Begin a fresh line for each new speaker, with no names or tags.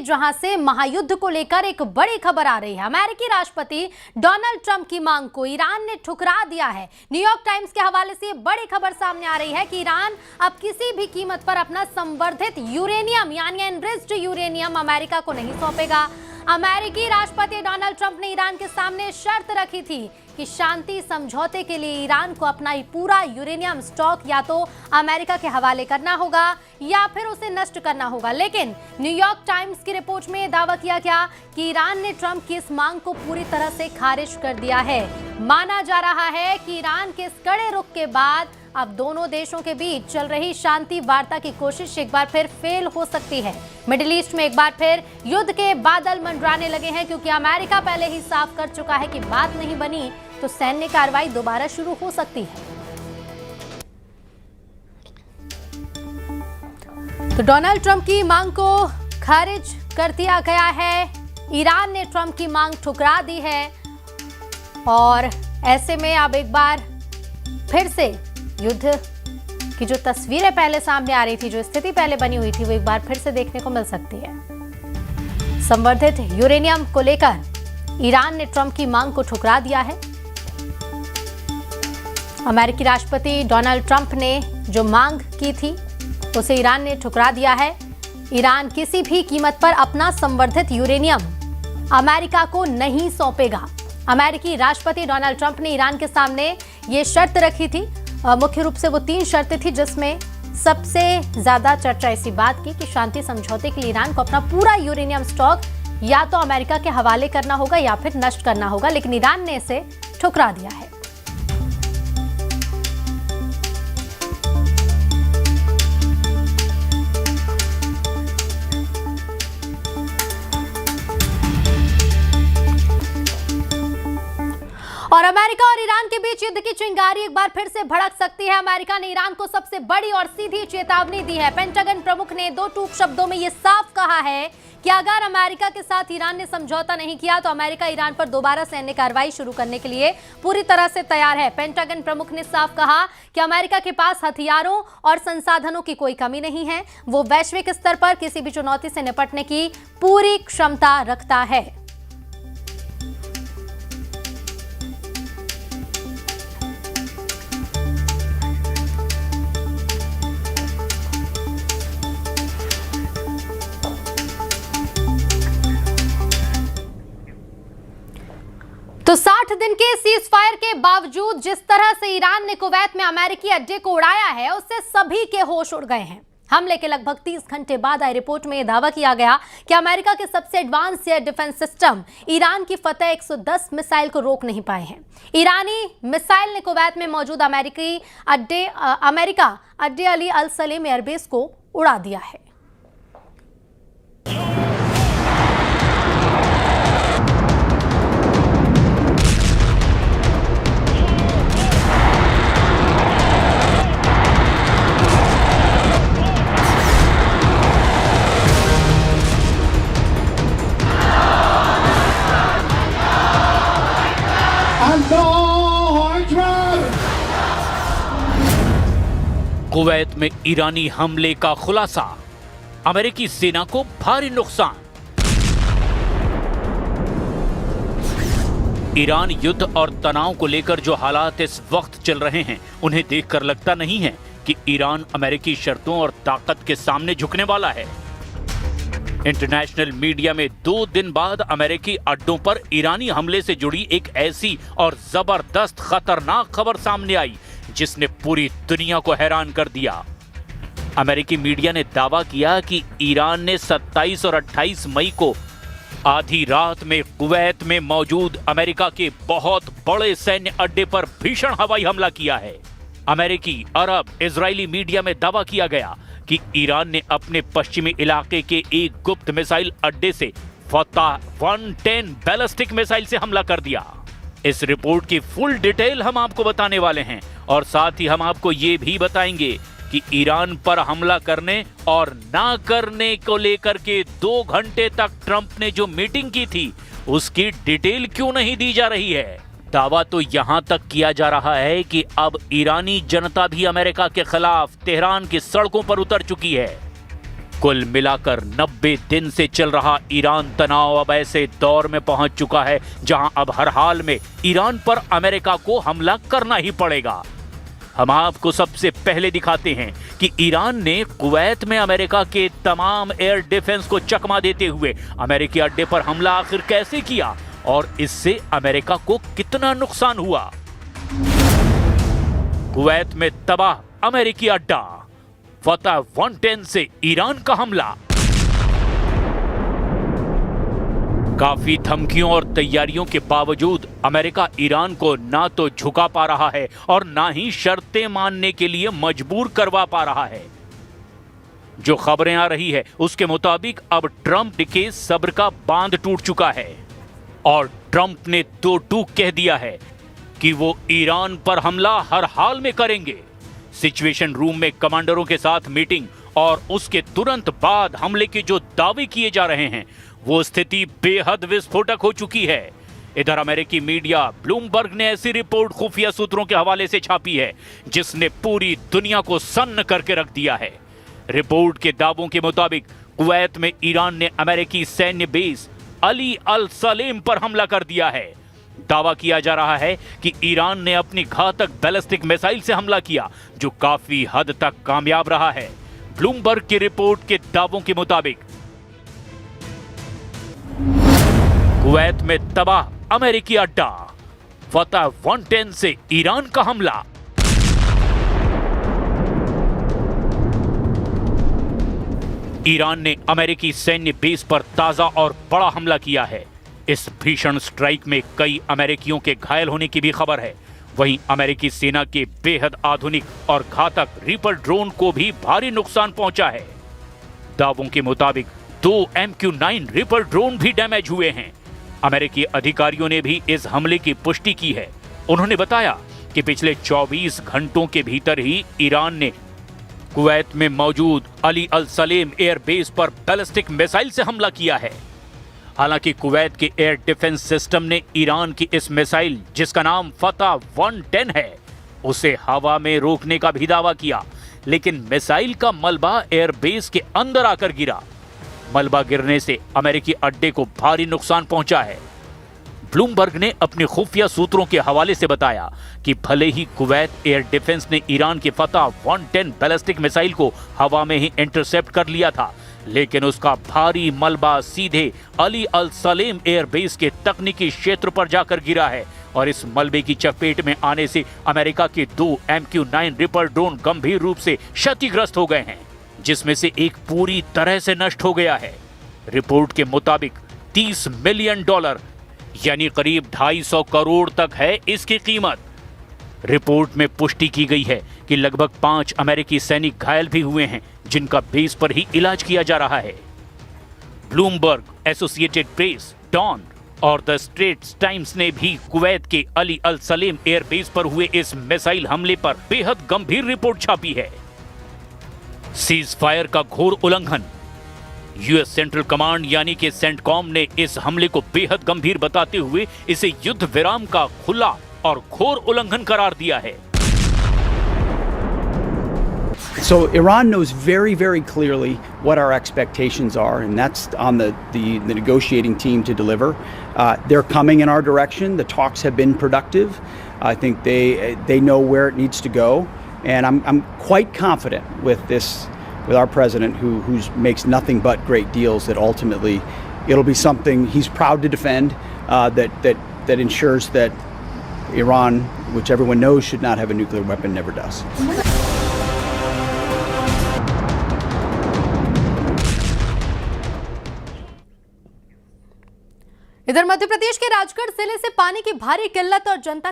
जाएंगे, जहां से महायुद्ध को लेकर एक बड़ी खबर आ रही है। अमेरिकी राष्ट्रपति डोनाल्ड ट्रंप की मांग को ईरान ने ठुकरा दिया है। न्यूयॉर्क टाइम्स के हवाले से बड़ी खबर सामने आ रही है कि ईरान अब किसी भी कीमत पर अपना संवर्धित यूरेनियम यानी एनरिच्ड यूरेनियम अमेरिका को नहीं सौंपेगा। अमेरिकी राष्ट्रपति डोनाल्ड ट्रंप ने ईरान के सामने शर्त रखी थी कि शांति समझौते के लिए ईरान को अपना पूरा यूरेनियम स्टॉक या तो अमेरिका के हवाले करना होगा या फिर उसे नष्ट करना होगा। लेकिन न्यूयॉर्क टाइम्स की रिपोर्ट में दावा किया गया कि ईरान ने ट्रंप की इस मांग को पूरी तरह से खारिज कर दिया है। माना जा रहा है कि ईरान के इस कड़े रुख के बाद अब दोनों देशों के बीच चल रही शांति वार्ता की कोशिश एक बार फिर फेल हो सकती है। मिडिल ईस्ट में एक बार फिर युद्ध के बादल मंडराने लगे हैं, क्योंकि अमेरिका पहले ही साफ कर चुका है कि बात नहीं बनी तो सैन्य कार्रवाई दोबारा शुरू हो सकती है। तो डोनाल्ड ट्रंप की मांग को खारिज कर दिया गया है। ईरान ने ट्रंप की मांग ठुकरा दी है और ऐसे में अब एक बार फिर से युद्ध की जो तस्वीरें पहले सामने आ रही थी, जो स्थिति पहले बनी हुई थी, वो एक बार फिर से देखने को मिल सकती है। संवर्धित यूरेनियम को लेकर ईरान ने ट्रंप की मांग को ठुकरा दिया है। अमेरिकी राष्ट्रपति डोनाल्ड ट्रंप ने जो मांग की थी उसे ईरान ने ठुकरा दिया है। ईरान किसी भी कीमत पर अपना संवर्धित यूरेनियम अमेरिका को नहीं सौंपेगा। अमेरिकी राष्ट्रपति डोनाल्ड ट्रंप ने ईरान के सामने ये शर्त रखी थी। मुख्य रूप से वो 3 शर्तें थी, जिसमें सबसे ज्यादा चर्चा इसी बात की कि शांति समझौते के लिए ईरान को अपना पूरा यूरेनियम स्टॉक या तो अमेरिका के हवाले करना होगा या फिर नष्ट करना होगा। लेकिन ईरान ने इसे ठुकरा दिया है। और अमेरिका और ईरान के बीच युद्ध की चिंगारी एक बार फिर से भड़क सकती है। अमेरिका ने ईरान को सबसे बड़ी और सीधी चेतावनी दी है। पेंटागन प्रमुख ने 2 टूक शब्दों में यह साफ कहा है कि अगर अमेरिका के साथ ईरान ने समझौता नहीं किया तो अमेरिका ईरान पर दोबारा सैन्य कार्रवाई शुरू करने के लिए पूरी तरह से तैयार है। पेंटागन प्रमुख ने साफ कहा कि अमेरिका के पास हथियारों और संसाधनों की कोई कमी नहीं है। वो वैश्विक स्तर पर किसी भी चुनौती से निपटने की पूरी क्षमता रखता है। तो 60 दिन के सीज फायर के बावजूद जिस तरह से ईरान ने कुवैत में अमेरिकी अड्डे को उड़ाया है, उससे सभी के होश उड़ गए हैं। हमले के लगभग 30 घंटे बाद आई रिपोर्ट में यह दावा किया गया कि अमेरिका के सबसे advance air defence system Iran की फतेह 110 मिसाइल को रोक नहीं पाए हैं। ईरानी मिसाइल ने कुवैत में मौजूद अमेरिका अड्डे अली अल सलेम एयरबेस को उड़ा दिया है।
कुवैत में ईरानी हमले का खुलासा, अमेरिकी सेना को भारी नुकसान। ईरान युद्ध और तनाव को लेकर जो हालात इस वक्त चल रहे हैं, उन्हें देखकर लगता नहीं है कि ईरान अमेरिकी शर्तों और ताकत के सामने झुकने वाला है। इंटरनेशनल मीडिया में 2 दिन बाद अमेरिकी अड्डों पर ईरानी हमले से जुड़ी एक ऐसी और जबरदस्त खतरनाक खबर सामने आई जिसने पूरी दुनिया को हैरान कर दिया। अमेरिकी मीडिया ने दावा किया कि ईरान ने 27 और 28 मई को आधी रात में कुवैत में मौजूद अमेरिका के बहुत बड़े सैन्य अड्डे पर भीषण हवाई हमला किया है। अमेरिकी, अरब, इजरायली मीडिया में दावा किया गया कि ईरान ने अपने पश्चिमी इलाके के एक गुप्त मिसाइल अड्डे से फतह 110 बैलिस्टिक मिसाइल से हमला कर दिया। इस रिपोर्ट की फुल डिटेल हम आपको बताने वाले हैं और साथ ही हम आपको ये भी बताएंगे कि ईरान पर हमला करने और ना करने को लेकर के 2 घंटे तक ट्रंप ने जो मीटिंग की थी उसकी डिटेल क्यों नहीं दी जा रही है। दावा तो यहां तक किया जा रहा है कि अब ईरानी जनता भी अमेरिका के खिलाफ तेहरान की सड़कों पर उतर चुकी है। कुल मिलाकर 90 दिन से चल रहा ईरान तनाव अब ऐसे दौर में पहुंच चुका है जहां अब हर हाल में ईरान पर अमेरिका को हमला करना ही पड़ेगा। हम आपको सबसे पहले दिखाते हैं कि ईरान ने कुवैत में अमेरिका के तमाम एयर डिफेंस को चकमा देते हुए अमेरिकी अड्डे पर हमला आखिर कैसे किया और इससे अमेरिका को कितना नुकसान हुआ। कुवैत में तबाह अमेरिकी अड्डा, फतह 110 से ईरान का हमला। काफी धमकियों और तैयारियों के बावजूद अमेरिका ईरान को ना तो झुका पा रहा है और ना ही शर्तें मानने के लिए मजबूर करवा पा रहा है। जो खबरें आ रही है उसके मुताबिक अब ट्रंप के सब्र का बांध टूट चुका है और ट्रंप ने दो टूक कह दिया है कि वो ईरान पर हमला हर हाल में करेंगे। सिचुएशन रूम में कमांडरों के साथ मीटिंग और उसके तुरंत बाद हमले के जो दावे किए जा रहे हैं वो स्थिति बेहद विस्फोटक हो चुकी है। इधर अमेरिकी मीडिया ब्लूमबर्ग ने ऐसी रिपोर्ट खुफिया सूत्रों के हवाले से छापी है जिसने पूरी दुनिया को सन्न करके रख दिया है। रिपोर्ट के दावों के मुताबिक कुवैत में ईरान ने अमेरिकी सैन्य बेस अली अल सलेम पर हमला कर दिया है। दावा किया जा रहा है कि ईरान ने अपनी घातक बैलिस्टिक मिसाइल से हमला किया जो काफी हद तक कामयाब रहा है। ब्लूमबर्ग की रिपोर्ट के दावों के मुताबिक कुवैत में तबाह अमेरिकी अड्डा, फतह 110 से ईरान का हमला। ईरान ने अमेरिकी सैन्य बेस पर ताजा और बड़ा हमला किया है। इस भीषण स्ट्राइक में कई अमेरिकियों के घायल होने की भी खबर है। वहीं अमेरिकी सेना के बेहद आधुनिक और घातक रीपर ड्रोन को भी भारी नुकसान पहुंचा है। दावों के मुताबिक 2 MQ-9 रीपर ड्रोन भी डैमेज हुए हैं। अमेरिकी अधिकारियों ने भी इस हमले की पुष्टि की है। उन्होंने बताया कि पिछले 24 घंटों के भीतर ही ईरान ने कुवैत में मौजूद अली अल सलेम एयरबेस पर बैलिस्टिक मिसाइल से हमला किया है। हालांकि कुवैत के एयर डिफेंस सिस्टम ने ईरान की इस मिसाइल जिसका नाम फतह 110 है उसे हवा में रोकने का भी दावा किया, लेकिन मिसाइल का मलबा एयरबेस के अंदर आकर गिरा। मलबा गिरने से अमेरिकी अड्डे को भारी नुकसान पहुंचा है। ब्लूमबर्ग ने अपने खुफिया सूत्रों के हवाले से बताया कि भले ही कुवैत एयर डिफेंस ने ईरान की फतह 110 बैलिस्टिक मिसाइल को हवा में ही इंटरसेप्ट कर लिया था, लेकिन उसका भारी मलबा सीधे अली अल सलेम एयरबेस के तकनीकी क्षेत्र पर जाकर गिरा है और इस मलबे की चपेट में आने से अमेरिका के 2 MQ-9 रिपर ड्रोन गंभीर रूप से क्षतिग्रस्त हो गए हैं, जिसमें से एक पूरी तरह से नष्ट हो गया है। रिपोर्ट के मुताबिक $30 मिलियन यानी करीब 250 करोड़ तक है इसकी कीमत। रिपोर्ट में पुष्टि की गई है कि लगभग 5 अमेरिकी सैनिक घायल भी हुए हैं जिनका बेस पर ही इलाज किया जा रहा है। ब्लूमबर्ग, एसोसिएटेड प्रेस, डॉन और द स्ट्रेट्स टाइम्स ने भी कुवैत के अली अल सलेम एयरबेस पर हुए इस मिसाइल हमले पर बेहद गंभीर रिपोर्ट छापी है। सीज फायर का घोर उल्लंघन। यूएस सेंट्रल कमांड यानी कि सेंटकॉम ने इस हमले को बेहद गंभीर बताते हुए इसे युद्ध विराम का खुला और घोर उल्लंघन करार दिया है।
So Iran knows very, very clearly what our expectations are, and that's on the negotiating team to deliver. They're coming in our direction. The talks have been productive. I think they know where it needs to go, and I'm quite confident with our president who makes nothing but great deals. That ultimately it'll be something he's proud to defend. That ensures that Iran, which everyone knows should not have a nuclear weapon, never does.
इधर मध्य प्रदेश के राजगढ़ जिले से पानी की भारी किल्लत और जनता